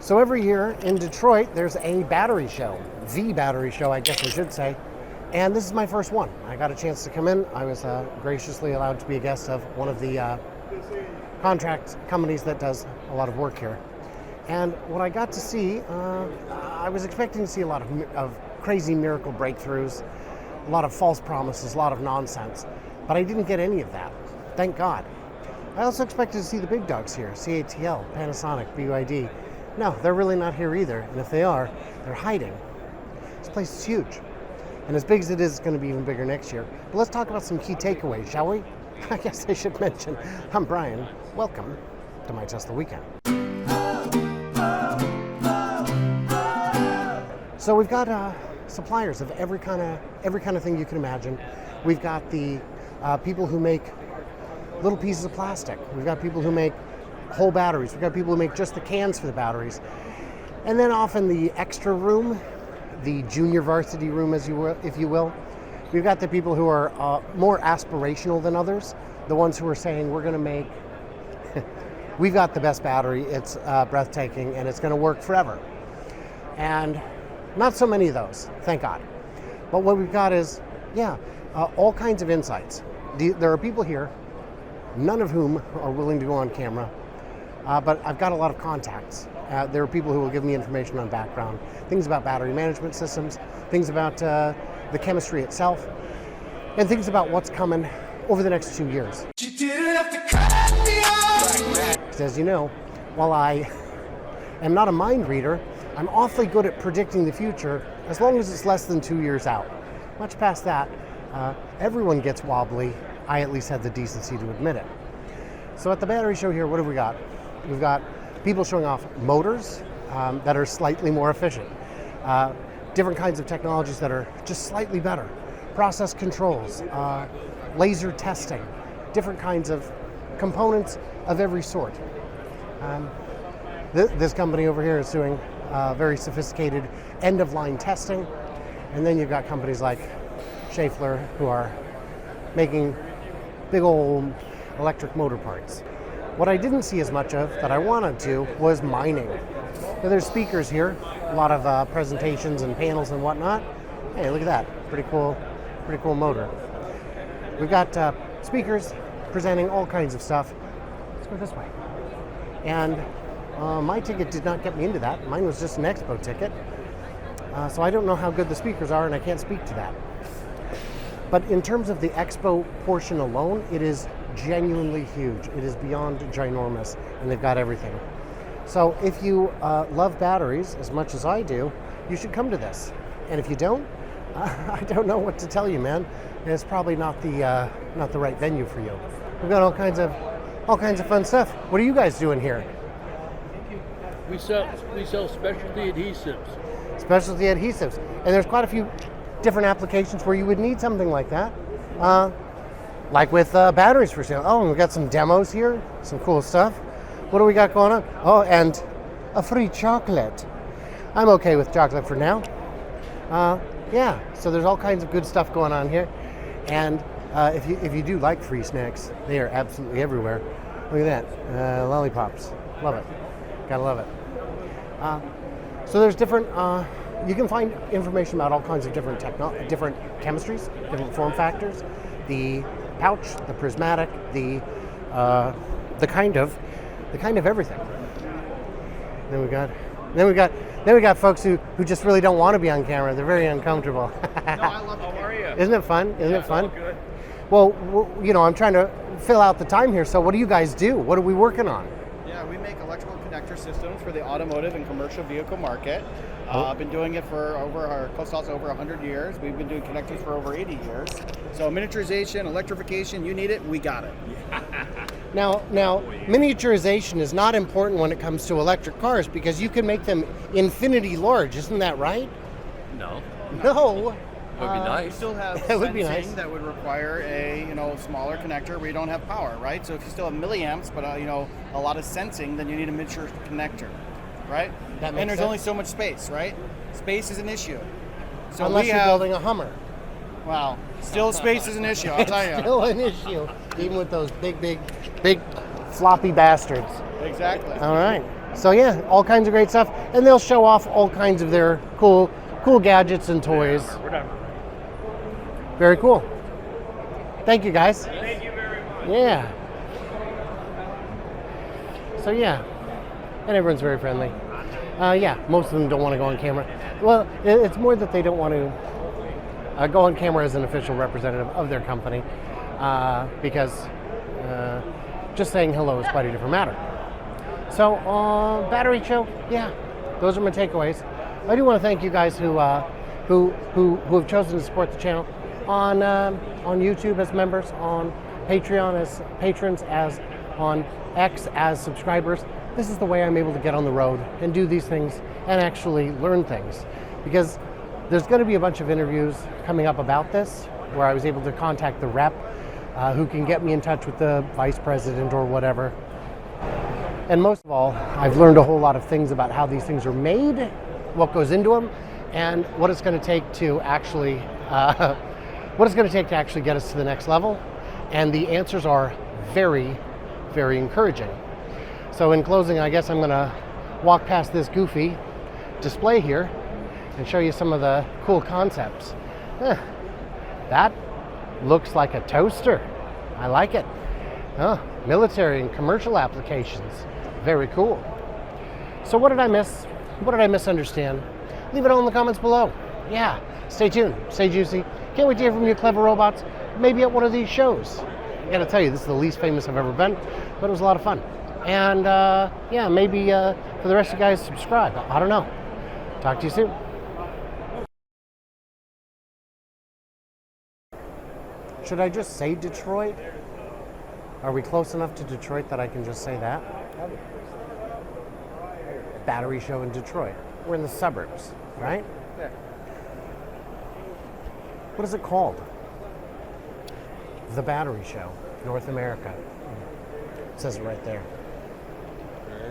So every year in Detroit, there's a battery show, the battery show, I guess I should say. And this is my first one. I got a chance to come in. I was graciously allowed to be a guest of one of the contract companies that does a lot of work here. And what I got to see, I was expecting to see a lot of crazy miracle breakthroughs, a lot of false promises, a lot of nonsense. But I didn't get any of that. Thank God. I also expected to see the big dogs here, CATL, Panasonic, BYD. No, they're really not here either. And if they are, they're hiding. This place is huge. And as big as it is, it's going to be even bigger next year. But let's talk about some key takeaways, shall we? I guess I should mention, I'm Brian. Welcome to my Tesla Weekend. So we've got suppliers of every kind of thing you can imagine. We've got the people who make little pieces of plastic. We've got people who make whole batteries. We've got people who make just the cans for the batteries. And then often the extra room, the junior varsity room, if you will. We've got the people who are more aspirational than others, the ones who are saying we're going to make, we've got the best battery, it's breathtaking, and it's going to work forever. And not so many of those, thank God. But what we've got is, all kinds of insights. There are people here, none of whom are willing to go on camera, but I've got a lot of contacts. There are people who will give me information on background, things about battery management systems, things about the chemistry itself, and things about what's coming over the next 2 years. As you know, while I am not a mind reader, I'm awfully good at predicting the future as long as it's less than 2 years out. Much past that, everyone gets wobbly. I at least had the decency to admit it. So at the battery show here, what have we got? We've got people showing off motors that are slightly more efficient, different kinds of technologies that are just slightly better, process controls, laser testing, different kinds of components of every sort. This company over here is doing very sophisticated end-of-line testing, and then you've got companies like Schaeffler who are making big old electric motor parts. What I didn't see as much of that I wanted to was mining. Now, there's speakers here, a lot of presentations and panels and whatnot. Hey, look at that, pretty cool motor. We've got speakers presenting all kinds of stuff. Let's go this way. And my ticket did not get me into that. Mine was just an Expo ticket. So I don't know how good the speakers are, and I can't speak to that. But in terms of the Expo portion alone, it is genuinely huge. It is beyond ginormous, and they've got everything. So if you love batteries as much as I do, you should come to this. And if you don't, I don't know what to tell you, man. It's probably not the right venue for you. We've got all kinds of fun stuff. What are you guys doing here? We sell specialty adhesives. Specialty adhesives, and there's quite a few different applications where you would need something like that, like with batteries for sale. Oh, and we've got some demos here, some cool stuff. What do we got going on? Oh, and a free chocolate. I'm okay with chocolate for now. So there's all kinds of good stuff going on here, and if you do like free snacks, they are absolutely everywhere. Look at that, lollipops. Love it, gotta love it. So there's different. You can find information about all kinds of different chemistries, different form factors, the pouch, the prismatic, the kind of everything. Then we got folks who just really don't want to be on camera. They're very uncomfortable. No, I love it. How are you? Isn't it fun? Isn't it fun? Good. Well, I'm trying to fill out the time here. So what do you guys do? What are we working on? Yeah, we make electrical connector systems for the automotive and commercial vehicle market. I've been doing it for close to over 100 years. We've been doing connectors for over 80 years. So miniaturization, electrification, you need it, we got it. Now, miniaturization is not important when it comes to electric cars because you can make them infinity large. Isn't that right? No. No. It would be We nice. still have That would be sensing nice. that would require a smaller connector where you don't have power, right? So if you still have milliamps, but a lot of sensing, then you need a miniature connector, right? That makes and there's sense. only so much space, right? Space is an issue. So Unless you're building a Hummer. Well, still space is an issue, I'll tell you. Still an issue, even with those big floppy bastards. Exactly. All right. So yeah, all kinds of great stuff, and they'll show off all kinds of their cool gadgets and toys. We're done. Very cool. Thank you, guys. Thank you very much. Yeah. So yeah, and everyone's very friendly. Yeah, most of them don't want to go on camera. Well, it's more that they don't want to go on camera as an official representative of their company, because just saying hello is quite a different matter. So, battery show, yeah, those are my takeaways. I do want to thank you guys who have chosen to support the channel on YouTube as members, on Patreon as patrons, as on X as subscribers. This is the way I'm able to get on the road and do these things and actually learn things, because there's going to be a bunch of interviews coming up about this where I was able to contact the rep who can get me in touch with the vice president or whatever. And most of all, I've learned a whole lot of things about how these things are made, what goes into them, and what it's going to take to actually get us to the next level. And the answers are very, very encouraging. So in closing, I guess I'm going to walk past this goofy display here and show you some of the cool concepts. That looks like a toaster. I like it. Military and commercial applications. Very cool. So what did I miss? What did I misunderstand? Leave it all in the comments below. Yeah, stay tuned, stay juicy. Can't wait to hear from you clever robots, maybe at one of these shows. I gotta tell you, this is the least famous I've ever been, but it was a lot of fun. And yeah, maybe for the rest of you guys, subscribe. I don't know. Talk to you soon. Should I just say Detroit? Are we close enough to Detroit that I can just say that? Battery show in Detroit. We're in the suburbs, right? Yeah. What is it called? The Battery Show, North America. It says it right there.